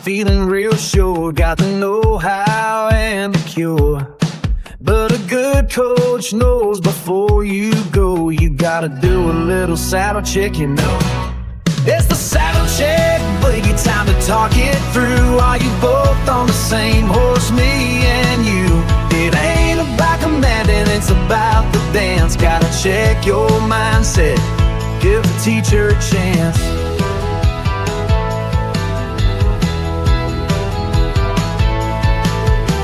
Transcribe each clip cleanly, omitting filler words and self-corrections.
feeling real sure, got the know-how and the cure. But a good coach knows before you go, you gotta do a little saddle check, you know. It's the saddle check, Boogie, time to talk it through. Are you both on the same horse, me and you? It ain't about commanding, it's about the dance. Gotta check your mindset, give the teacher a chance.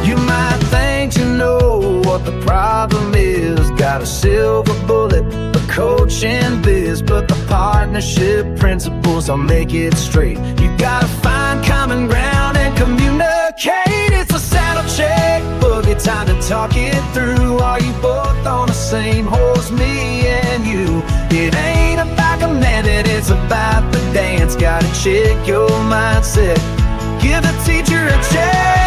You might think you know what the problem is, got a silver bullet, a coach in biz, but the partnership principles will make it straight. You gotta find common ground and communicate. It's a saddle check, Boogie, time to talk it through. Are you both on the same horse, me and you? It ain't about commanding, it's about the dance. Gotta check your mindset, give the teacher a chance.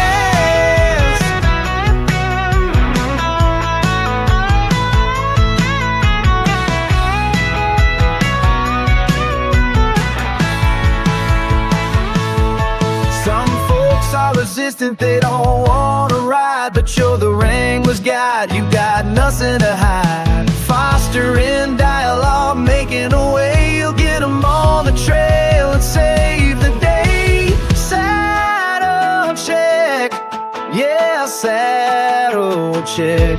Resistant, they don't wanna ride, but you're the wrangler's guide. You got nothing to hide. Fostering dialogue, making a way, you'll get them on the trail and save the day. Saddle check, yeah, saddle check.